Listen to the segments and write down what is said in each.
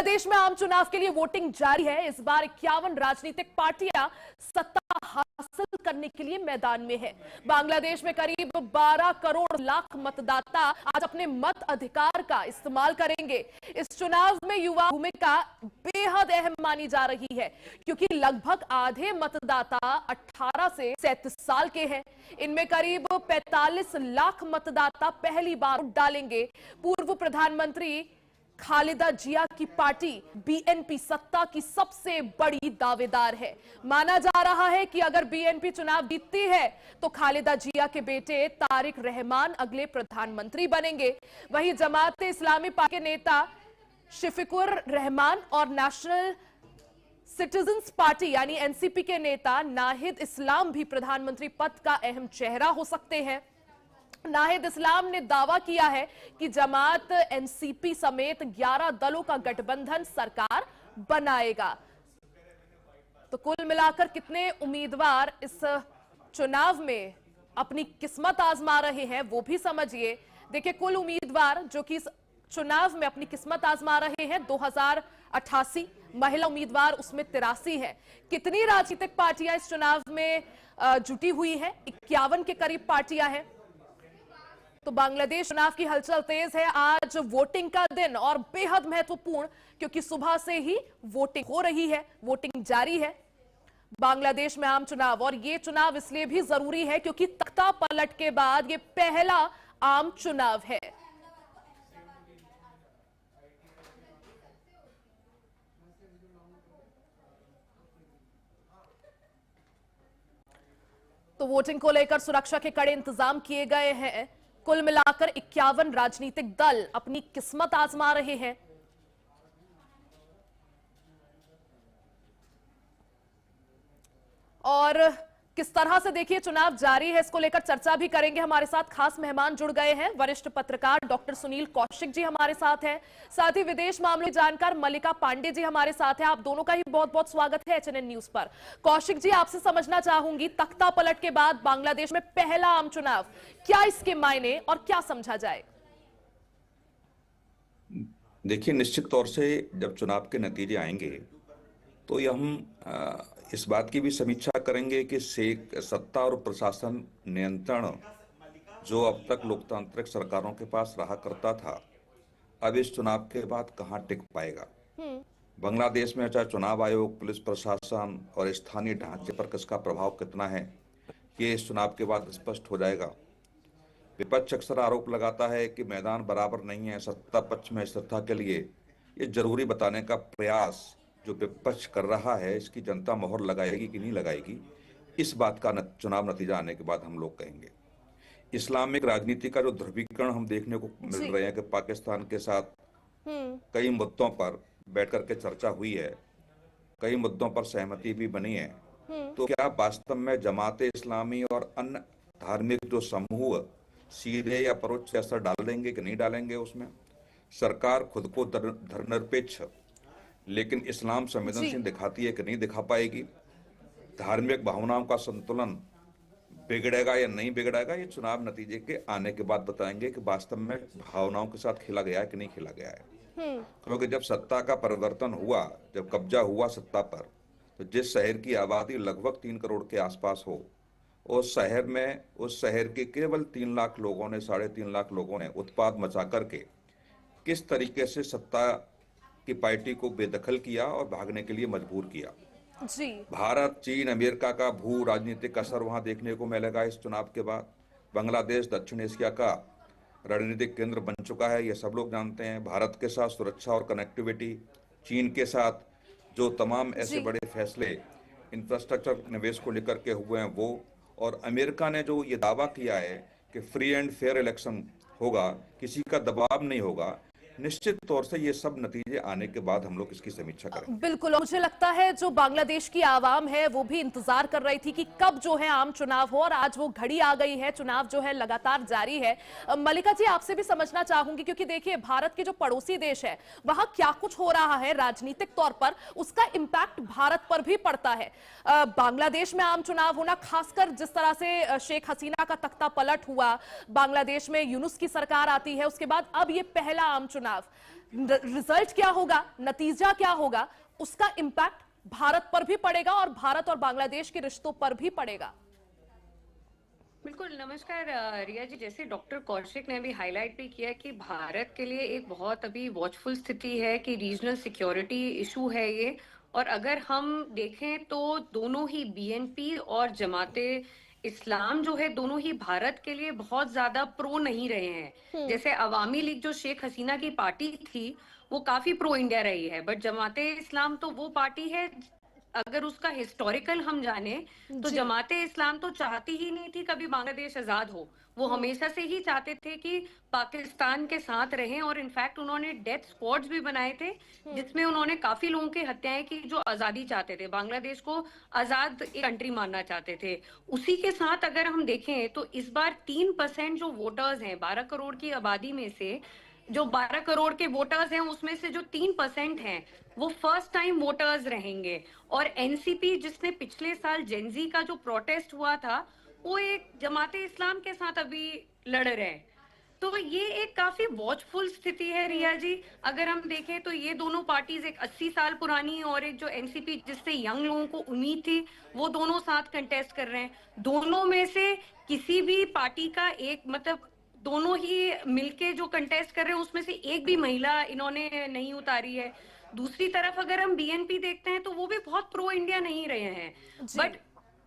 बांग्लादेश में आम चुनाव के लिए वोटिंग जारी है। इस बार 51 राजनीतिक पार्टियां सत्ता हासिल करने के लिए मैदान में है। बांग्लादेश में करीब 12 करोड़ लाख मतदाता आज अपने मत अधिकार का इस्तेमाल करेंगे। इस चुनाव में युवा भूमिका बेहद अहम मानी जा रही है, क्योंकि लगभग आधे मतदाता 18 से 37 साल के हैं। इनमें करीब 45 लाख मतदाता पहली बार वोट डालेंगे। पूर्व प्रधानमंत्री खालिदा जिया की पार्टी बीएनपी सत्ता की सबसे बड़ी दावेदार है। माना जा रहा है कि अगर बीएनपी चुनाव जीतती है तो खालिदा जिया के बेटे तारिक रहमान अगले प्रधानमंत्री बनेंगे। वहीं जमात इस्लामी पार्टी के नेता शफीकुर रहमान और नेशनल सिटीजन्स पार्टी यानी एनसीपी के नेता नाहिद इस्लाम भी प्रधानमंत्री पद का अहम चेहरा हो सकते हैं। नाहिद इस्लाम ने दावा किया है कि जमात एनसीपी समेत 11 दलों का गठबंधन सरकार बनाएगा। तो कुल मिलाकर कितने उम्मीदवार इस चुनाव में अपनी किस्मत आजमा रहे हैं वो भी समझिए। देखिए, कुल उम्मीदवार जो कि इस चुनाव में अपनी किस्मत आजमा रहे हैं 2088, महिला उम्मीदवार उसमें 83 है। कितनी राजनीतिक पार्टियां इस चुनाव में जुटी हुई है? 51 के करीब पार्टियां हैं। तो बांग्लादेश चुनाव की हलचल तेज है। आज वोटिंग का दिन और बेहद महत्वपूर्ण, क्योंकि सुबह से ही वोटिंग हो रही है, वोटिंग जारी है बांग्लादेश में आम चुनाव। और ये चुनाव इसलिए भी जरूरी है क्योंकि तख्ता पलट के बाद ये पहला आम चुनाव है। तो वोटिंग को लेकर सुरक्षा के कड़े इंतजाम किए गए हैं। कुल मिलाकर 51 राजनीतिक दल अपनी किस्मत आजमा रहे हैं। और किस तरह से देखिए चुनाव जारी है, इसको लेकर चर्चा भी करेंगे। हमारे साथ खास मेहमान जुड़ गए हैं। वरिष्ठ पत्रकार डॉक्टर सुनील कौशिक जी हमारे साथ हैं, साथ ही विदेश मामले जानकार मल्लिका पांडे जी हमारे साथ हैं। आप दोनों का ही बहुत बहुत स्वागत है एचएनएन न्यूज पर। कौशिक जी, आपसे समझना चाहूंगी, तख्ता पलट के बाद बांग्लादेश में पहला आम चुनाव, क्या इसके मायने और क्या समझा जाए? देखिए, निश्चित तौर से जब चुनाव के नतीजे आएंगे तो ये हम इस बात की भी समीक्षा करेंगे कि सत्ता और प्रशासन नियंत्रण जो अब तक लोकतांत्रिक सरकारों के पास रहा करता था, अब इस चुनाव के बाद कहाँ टिक पाएगा। बांग्लादेश में चाहे चुनाव आयोग, पुलिस प्रशासन और स्थानीय ढांचे पर किसका प्रभाव कितना है, ये इस चुनाव के बाद स्पष्ट हो जाएगा। विपक्ष अक्सर आरोप लगाता है कि मैदान बराबर नहीं है। सत्ता पक्ष में स्थिरता के लिए ये जरूरी बताने का प्रयास जो विपक्ष कर रहा है, इसकी जनता मोहर लगाएगी कि नहीं लगाएगी, इस बात का चुनाव नतीजा आने के बाद हम लोग कहेंगे। इस्लामिक राजनीति का जो ध्रुवीकरण हम देखने को मिल रहे हैं कि पाकिस्तान के साथ कई मुद्दों पर बैठकर के चर्चा हुई है, कई मुद्दों पर सहमति भी बनी है, तो क्या वास्तव में जमात इस्लामी और अन्य धार्मिक जो समूह सीधे या परोक्ष असर डालेंगे कि नहीं डालेंगे? उसमें सरकार खुद को धर्मनिरपेक्ष लेकिन इस्लाम संवेदनशील दिखाती है कि नहीं दिखा पाएगी? धार्मिक भावनाओं का संतुलन बिगड़ेगा या नहीं बिगड़ेगा? ये चुनाव नतीजे के आने के बाद बताएंगे कि वास्तव में भावनाओं के साथ खेला गया है कि नहीं खेला गया है। क्योंकि जब सत्ता का परिवर्तन हुआ, जब कब्जा हुआ सत्ता पर, तो जिस शहर की आबादी लगभग 3 करोड़ के आसपास हो, उस शहर के केवल 3 लाख लोगों ने, 3.5 लाख लोगों ने उत्पात मचा करके किस तरीके से सत्ता की पार्टी को बेदखल किया और भागने के लिए मजबूर किया। जी। भारत, चीन, अमेरिका का भू राजनीतिक असर वहां देखने को मिलेगा इस चुनाव के बाद। बांग्लादेश दक्षिण एशिया का रणनीतिक केंद्र बन चुका है, ये सब लोग जानते हैं। भारत के साथ सुरक्षा और कनेक्टिविटी, चीन के साथ जो तमाम ऐसे बड़े फैसले इंफ्रास्ट्रक्चर निवेश को लेकर के हुए हैं वो, और अमेरिका ने जो ये दावा किया है कि फ्री एंड फेयर इलेक्शन होगा, किसी का दबाव नहीं होगा, निश्चित तौर से ये सब नतीजे आने के बाद हम लोग इसकी समीक्षा करेंगे। बिल्कुल, मुझे लगता है जो बांग्लादेश की आवाम है वो भी इंतजार कर रही थी कि कब जो है आम चुनाव हो, और आज वो घड़ी आ गई है। चुनाव जो है लगातार जारी है। मल्लिका जी, आपसे भी समझना चाहूंगी, क्योंकि देखिए भारत के जो पड़ोसी देश है वहां क्या कुछ हो रहा है राजनीतिक तौर पर, उसका इंपैक्ट भारत पर भी पड़ता है। बांग्लादेश में आम चुनाव होना, खासकर जिस तरह से शेख हसीना का तख्ता पलट हुआ, बांग्लादेश में यूनुस की सरकार आती है, उसके बाद अब ये पहला आम चुनाव चुनाव, रिजल्ट क्या होगा, नतीजा क्या होगा, उसका इंपैक्ट भारत पर भी पड़ेगा और भारत और बांग्लादेश के रिश्तों पर भी पड़ेगा। बिल्कुल। नमस्कार रिया जी, जैसे डॉक्टर कौशिक ने भी हाईलाइट भी किया कि भारत के लिए एक बहुत अभी वॉचफुल स्थिति है कि रीजनल सिक्योरिटी इशू है ये। और अगर हम देखें तो दोनों ही बीएनपी और जमाते इस्लाम जो है, दोनों ही भारत के लिए बहुत ज्यादा प्रो नहीं रहे हैं। जैसे अवामी लीग जो शेख हसीना की पार्टी थी वो काफी प्रो इंडिया रही है, बट जमाते इस्लाम तो वो पार्टी है, अगर उसका हिस्टोरिकल हम जाने तो जी। जमाते इस्लाम तो चाहती ही नहीं थी कभी बांग्लादेश आजाद हो। वो हमेशा से ही चाहते थे कि पाकिस्तान के साथ रहें, और इनफैक्ट उन्होंने डेथ स्क्वाड्स भी बनाए थे जिसमें उन्होंने काफी लोगों की हत्याएं की जो आजादी चाहते थे, बांग्लादेश को आजाद एक कंट्री मानना चाहते थे। उसी के साथ अगर हम देखें तो इस बार 3% जो वोटर्स हैं 12 करोड़ की आबादी में से, जो 12 करोड़ के वोटर्स हैं उसमें से जो 3% हैं वो फर्स्ट टाइम वोटर्स रहेंगे। और एनसीपी जिसने पिछले साल जेनजी का जो प्रोटेस्ट हुआ था वो एक जमाते इस्लाम के साथ अभी लड़ रहे हैं। तो ये एक काफी वॉचफुल स्थिति है रिया जी। अगर हम देखें तो ये दोनों पार्टीज, एक 80 साल पुरानी और एक जो एनसीपी जिससे यंग लोगों को उम्मीद थी, वो दोनों साथ कंटेस्ट कर रहे हैं। दोनों में से किसी भी पार्टी का एक, मतलब दोनों ही मिलके जो कंटेस्ट कर रहे हैं उसमें से एक भी महिला इन्होंने नहीं उतारी है। दूसरी तरफ अगर हम बीएनपी देखते हैं तो वो भी बहुत प्रो इंडिया नहीं रहे हैं, बट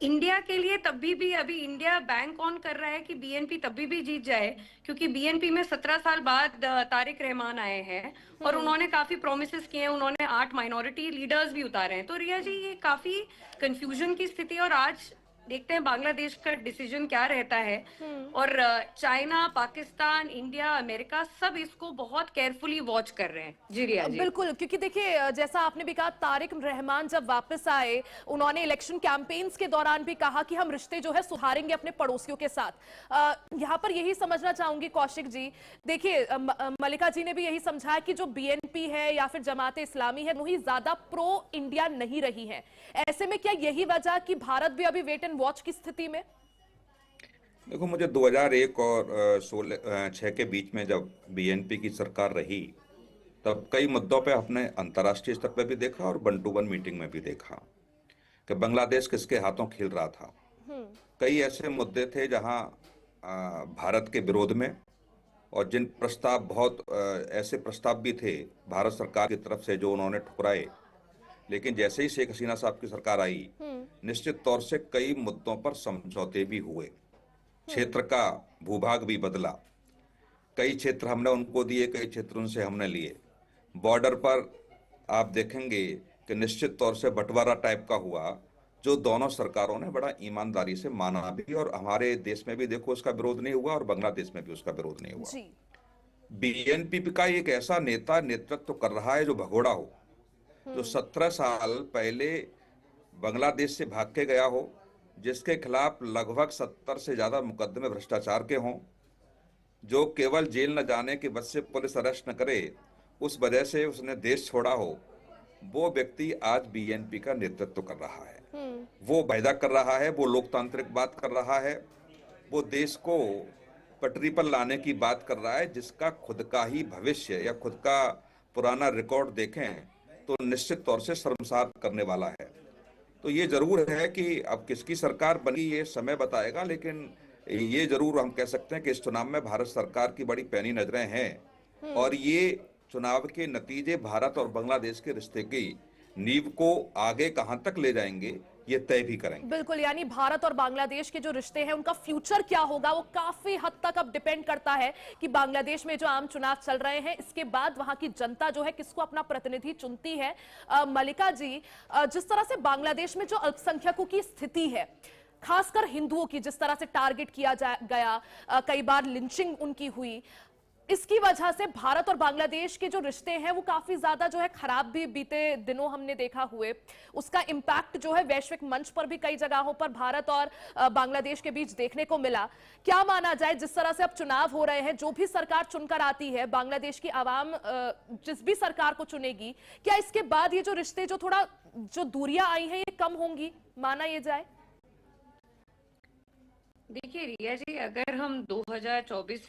इंडिया के लिए तभी भी अभी इंडिया बैंक ऑन कर रहा है कि बीएनपी तभी भी जीत जाए, क्योंकि बीएनपी में 17 साल बाद तारिक रहमान आए हैं और उन्होंने काफी प्रोमिसेस किए हैं, उन्होंने 8 माइनॉरिटी लीडर्स भी उतारे हैं। तो रिया जी ये काफी कंफ्यूजन की स्थिति है, और आज देखते हैं बांग्लादेश का डिसीजन क्या रहता है। और चाइना, पाकिस्तान, इंडिया, अमेरिका सब इसको बहुत केयरफुली वॉच कर रहे हैं। जी रिया जी। बिल्कुल, क्योंकि देखिए जैसा आपने भी कहा, तारिक रहमान जब वापस आए उन्होंने इलेक्शन कैंपेन्स के दौरान भी कहा कि हम रिश्ते जो है सुधारेंगे अपने पड़ोसियों के साथ। यहाँ पर यही समझना चाहूंगी कौशिक जी, देखिए मलिका जी ने भी यही समझाया कि जो बीएनपी है या फिर जमाते इस्लामी है वही ज्यादा प्रो इंडिया नहीं रही है। ऐसे में क्या यही वजह कि भारत भी अभी वेट एंड वॉच की स्थिति में? देखो, मुझे 2001 और 6 के बीच में जब बीएनपी की सरकार रही तब कई मुद्दों पे आपने अंतर्राष्ट्रीय स्तर पे भी देखा और 1-to-1 मीटिंग में भी देखा कि बांग्लादेश किसके हाथों खिल रहा था। कई ऐसे मुद्दे थे जहां भारत के विरोध में, और जिन प्रस्ताव ऐसे प्रस्ताव भी थे भारत सरकार की तरफ से जो उन्होंने ठुकराए। लेकिन जैसे ही शेख हसीना साहब की सरकार आई, निश्चित तौर से कई मुद्दों पर समझौते भी हुए, क्षेत्र का भूभाग भी बदला, कई क्षेत्र हमने उनको दिए, कई क्षेत्र उनसे हमने लिए। बॉर्डर पर आप देखेंगे कि निश्चित तौर से बंटवारा टाइप का हुआ जो दोनों सरकारों ने बड़ा ईमानदारी से माना भी, और हमारे देश में भी देखो उसका विरोध नहीं हुआ और बांग्लादेश में भी उसका विरोध नहीं हुआ। बीएनपी का एक ऐसा नेता नेतृत्व कर रहा है जो भगोड़ा हो, जो 17 साल पहले बांग्लादेश से भाग के गया हो, जिसके खिलाफ लगभग 70 से ज्यादा मुकदमे भ्रष्टाचार के हों, जो केवल जेल न जाने की वजह से पुलिस अरेस्ट न करे उस वजह से उसने देश छोड़ा हो, वो व्यक्ति आज बीएनपी का नेतृत्व कर रहा है। वो वायदा कर रहा है, वो लोकतांत्रिक बात कर रहा है, वो देश को पटरी पर लाने की बात कर रहा है, जिसका खुद का ही भविष्य या खुद का पुराना रिकॉर्ड देखें तो निश्चित तौर से शर्मसार करने वाला है। तो ये जरूर है कि अब किसकी सरकार बनी ये समय बताएगा, लेकिन ये जरूर हम कह सकते हैं कि इस चुनाव में भारत सरकार की बड़ी पैनी नजरें हैं, और ये चुनाव के नतीजे भारत और बांग्लादेश के रिश्ते की नींव को आगे कहां तक ले जाएंगे ये तय भी करेंगे। बिल्कुल, यानी भारत और बांग्लादेश के जो रिश्ते हैं उनका फ्यूचर क्या होगा वो काफी हद तक अब डिपेंड करता है कि बांग्लादेश में जो आम चुनाव चल रहे हैं इसके बाद वहां की जनता जो है किसको अपना प्रतिनिधि चुनती है। मलिका जी, जिस तरह से बांग्लादेश में जो अल्पसंख्यकों की स्थिति है, खासकर हिंदुओं की जिस तरह से टारगेट किया गया, कई बार लिंचिंग उनकी हुई, इसकी वजह से भारत और बांग्लादेश के जो रिश्ते हैं वो काफी ज्यादा जो है खराब भी बीते दिनों हमने देखा हुए। उसका इंपैक्ट जो है वैश्विक मंच पर भी कई जगहों पर भारत और बांग्लादेश के बीच देखने को मिला। क्या माना जाए, जिस तरह से अब चुनाव हो रहे हैं, जो भी सरकार चुनकर आती है, बांग्लादेश की आवाम जिस भी सरकार को चुनेगी, क्या इसके बाद ये जो रिश्ते जो थोड़ा जो दूरियां आई हैं ये कम होंगी, माना ये जाए? देखिए रिया जी, अगर हम 2024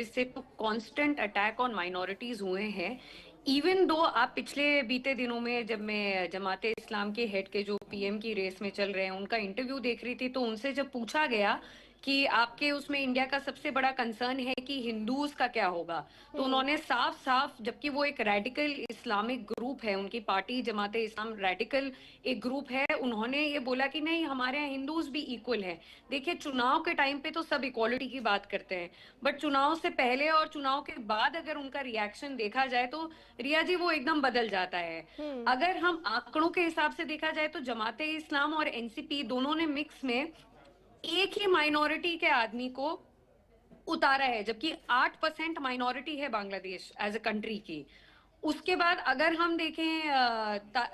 से तो कांस्टेंट अटैक ऑन माइनॉरिटीज हुए हैं। इवन दो आप पिछले बीते दिनों में, जब मैं जमाते इस्लाम के हेड के जो पीएम की रेस में चल रहे हैं उनका इंटरव्यू देख रही थी, तो उनसे जब पूछा गया कि आपके उसमें इंडिया का सबसे बड़ा कंसर्न है कि हिंदूज का क्या होगा, तो उन्होंने साफ साफ, जबकि वो एक रेडिकल इस्लामिक ग्रुप है, उनकी पार्टी जमाते इस्लाम रेडिकल एक ग्रुप है, उन्होंने ये बोला कि नहीं, हमारे यहाँ हिंदूज भी इक्वल हैं। देखिए, चुनाव के टाइम पे तो सब इक्वालिटी की बात करते हैं, बट चुनाव से पहले और चुनाव के बाद अगर उनका रिएक्शन देखा जाए तो रिया जी वो एकदम बदल जाता है। अगर हम आंकड़ों के हिसाब से देखा जाए तो जमाते इस्लाम और एनसीपी दोनों ने मिक्स में एक ही माइनॉरिटी के आदमी को उतारा है, जबकि 8% माइनॉरिटी है बांग्लादेश एज अ कंट्री की। उसके बाद अगर हम देखें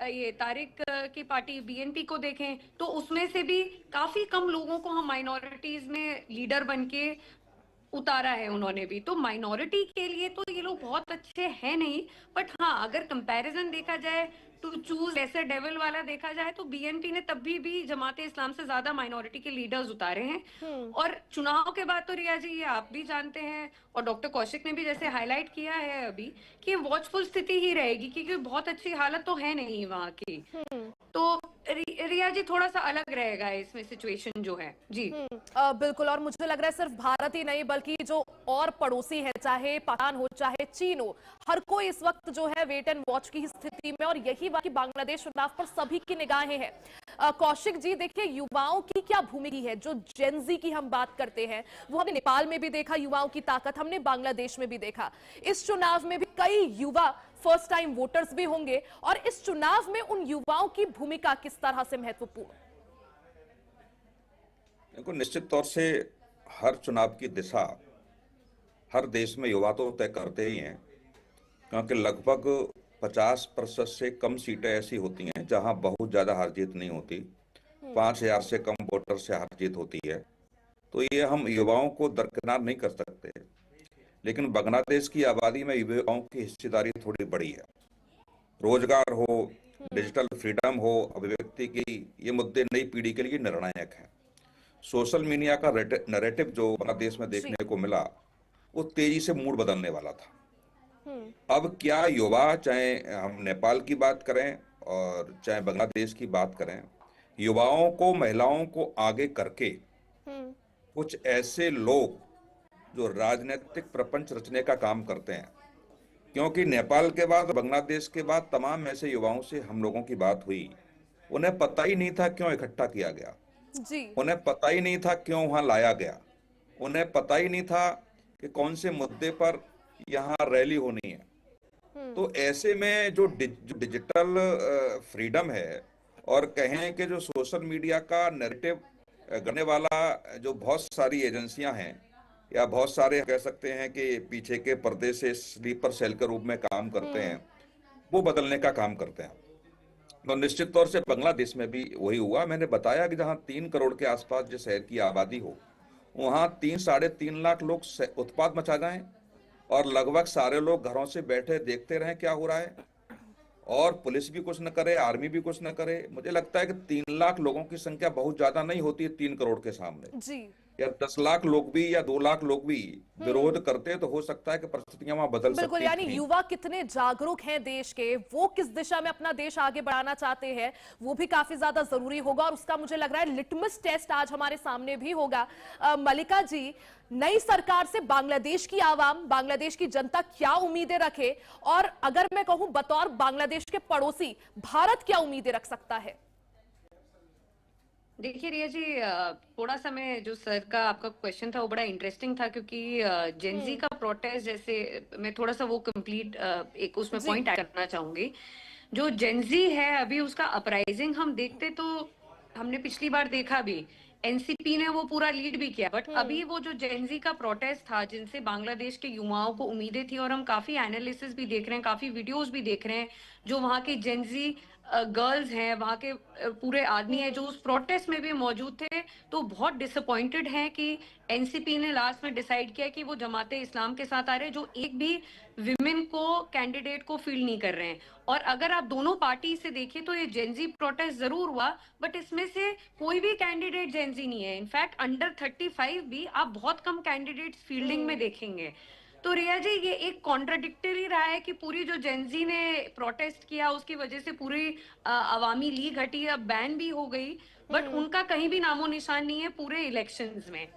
ये तारिक की पार्टी बीएनपी को देखें, तो उसमें से भी काफी कम लोगों को हम माइनॉरिटीज में लीडर बन के उतारा है उन्होंने भी। तो माइनॉरिटी के लिए तो ये लोग बहुत अच्छे हैं नहीं, बट हाँ, अगर कंपैरिजन देखा जाए, टू चूज ऐसे डेविल वाला देखा जाए, तो बीएनपी ने तब भी जमाते इस्लाम से ज्यादा माइनॉरिटी के लीडर्स उतारे हैं। और चुनाव के बाद तो रिया जी ये आप भी जानते हैं, और डॉक्टर कौशिक ने भी जैसे हाईलाइट किया है अभी, कि वॉचफुल स्थिति ही रहेगी, क्योंकि बहुत अच्छी हालत तो है नहीं वहां की। तो रिया जी थोड़ा सा अलग रहेगा इसमें सिचुएशन जो है जी। बिल्कुल। और मुझे लग रहा है सिर्फ भारत ही नहीं बल्कि जो और पड़ोसी है, चाहे पाकिस्तान हो चाहे चीन हो, हर कोई इस वक्त जो है वेट एंड वॉच की स्थिति में, और यही बाकी बांग्लादेश चुनाव पर सभी की निगाहें हैं। कौशिक जी, देखिए युवाओं की क्या भूमिका है, जो जेनजी की हम बात करते हैं, वो हमने नेपाल में भी देखा युवाओं की ताकत, हमने बांग्लादेश में भी देखा। इस चुनाव में भी कई युवा फर्स्ट टाइम वोटर्स भी होंगे, और इस चुनाव में उन युवाओं की भूमिका किस तरह से महत्वपूर्ण? देखो, निश्चित तौर से हर चुनाव की दिशा हर देश में युवा तो तय करते ही हैं, क्योंकि लगभग 50% से कम सीटें ऐसी होती हैं जहां बहुत ज्यादा हार जीत नहीं होती। 5,000 से कम वोटर से हार जीत होती है, तो ये हम युवाओं को दरकिनार नहीं कर सकते। लेकिन बांग्लादेश की आबादी में युवाओं की हिस्सेदारी थोड़ी बड़ी है। रोजगार हो, डिजिटल फ्रीडम हो, अभिव्यक्ति की, ये मुद्दे नई पीढ़ी के लिए निर्णायक हैं। सोशल मीडिया का नैरेटिव जो बांग्लादेश में जी। देखने को मिला, वो तेजी से मूड बदलने वाला था। अब क्या युवा, चाहे हम नेपाल की बात करें और चाहे बांग्लादेश की बात करें, युवाओं को, महिलाओं को आगे करके कुछ ऐसे लोग जो राजनीतिक प्रपंच रचने का काम करते हैं, क्योंकि नेपाल के बाद, बांग्लादेश के बाद तमाम ऐसे युवाओं से हम लोगों की बात हुई, उन्हें पता ही नहीं था क्यों इकट्ठा किया गया, जी। उन्हें पता ही नहीं था क्यों वहां लाया गया, उन्हें पता ही नहीं था कि कौन से मुद्दे पर यहाँ रैली होनी है। तो ऐसे में जो डिजिटल फ्रीडम है, और कहें कि जो सोशल मीडिया का नैरेटिव गढ़ने वाला जो बहुत सारी एजेंसियां हैं, या बहुत सारे कह सकते हैं कि पीछे के पर्दे से स्लीपर सेल के रूप में काम करते हैं, वो बदलने का काम करते हैं। तो निश्चित तौर से बांग्लादेश में भी वही हुआ। मैंने बताया कि जहां 3 करोड़ के आसपास जो शहर की आबादी हो, वहां 3-3.5 लाख लोग उत्पात मचा जाएं, और लगभग सारे लोग घरों से बैठे देखते रहें क्या हो रहा है, और पुलिस भी कुछ न करे, आर्मी भी कुछ न करे। मुझे लगता है कि 3 लाख लोगों की संख्या बहुत ज्यादा नहीं होती है 3 करोड़ के सामने। जी। या 10 लाख लोग भी या 2 लाख लोग भी विरोध करते तो हो सकता है कि परिस्थितियां वहां बदल बिल्कुल, सकती यानी थी। युवा कितने जागरूक हैं देश के, वो किस दिशा में अपना देश आगे बढ़ाना चाहते हैं, वो भी काफी ज्यादा जरूरी होगा, और उसका मुझे लग रहा है लिटमस टेस्ट आज हमारे सामने भी होगा। मलिका जी, नई सरकार से बांग्लादेश की आवाम, बांग्लादेश की जनता क्या उम्मीदें रखे, और अगर मैं कहूं बतौर बांग्लादेश के पड़ोसी भारत क्या उम्मीदें रख सकता है? देखिए रिया जी, थोड़ा सा मैं, जो सर का आपका क्वेश्चन था वो बड़ा इंटरेस्टिंग था, क्योंकि जेनजी का प्रोटेस्ट, जैसे मैं थोड़ा सा वो कंप्लीट एक उसमें जी। पॉइंट ऐड करना चाहूंगी। जो जेनजी है अभी, उसका अपराइजिंग हम देखते तो हमने पिछली बार देखा भी, एनसीपी ने वो पूरा लीड भी किया, बट अभी वो जो जेनजी का प्रोटेस्ट था, जिनसे बांग्लादेश के युवाओं को उम्मीदें थी, और हम काफी एनालिसिस भी देख रहे हैं, काफी वीडियोस भी देख रहे हैं, जो वहाँ के जेंजी गर्ल्स हैं, वहाँ के पूरे आदमी हैं जो उस प्रोटेस्ट में भी मौजूद थे, तो बहुत डिसअपॉइंटेड हैं कि एनसीपी ने लास्ट में डिसाइड किया कि वो जमाते इस्लाम के साथ आ रहे हैं, जो एक भी विमेन को कैंडिडेट को फील नहीं कर रहे हैं। और अगर आप दोनों पार्टी से देखिए तो ये जेंजी प्रोटेस्ट जरूर हुआ, बट इसमें से कोई भी कैंडिडेट जेंजी नहीं है। इनफैक्ट अंडर 35 भी आप बहुत कम कैंडिडेट्स फील्डिंग में देखेंगे। तो रिया जी, ये एक कॉन्ट्राडिक्टरी रहा है कि पूरी जो जेंजी ने प्रोटेस्ट किया उसकी वजह से पूरी अवामी लीग हटी, अब बैन भी हो गई, बट उनका कहीं भी नामो निशान नहीं है पूरे इलेक्शंस में।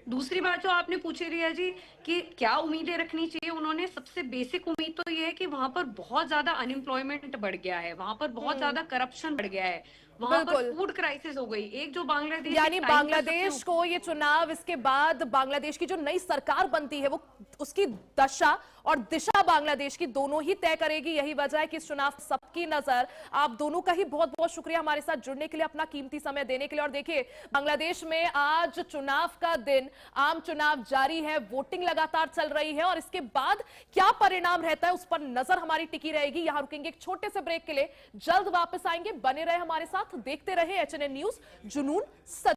दूसरी बात जो आपने पूछी रिया जी कि क्या उम्मीदें रखनी चाहिए, उन्होंने सबसे बेसिक उम्मीद तो ये है कि वहां पर बहुत ज्यादा अनएम्प्लॉयमेंट बढ़ गया है, वहां पर बहुत ज्यादा करप्शन बढ़ गया है, वहां पर बिल्कुल। फूड क्राइसिस हो गई। एक जो बांग्लादेश यानी एक टाइम पर बांग्लादेश सबसे को ये चुनाव, इसके बाद बांग्लादेश की जो नई सरकार बनती है वो उसकी दशा और दिशा बांग्लादेश की दोनों ही तय करेगी। यही वजह है कि इस चुनाव सबकी नजर आप दोनों का ही बहुत बहुत शुक्रिया हमारे साथ जुड़ने के लिए, अपना कीमती समय देने के लिए। और देखिए, बांग्लादेश में आज चुनाव का दिन, आम चुनाव जारी है, वोटिंग लगातार चल रही है और इसके बाद क्या परिणाम रहता है उस पर नजर हमारी टिकी रहेगी। यहां रुकेंगे एक छोटे से ब्रेक के लिए, जल्द वापस आएंगे। बने रहे हमारे साथ, देखते रहे एचएनएन न्यूज, जुनून सच।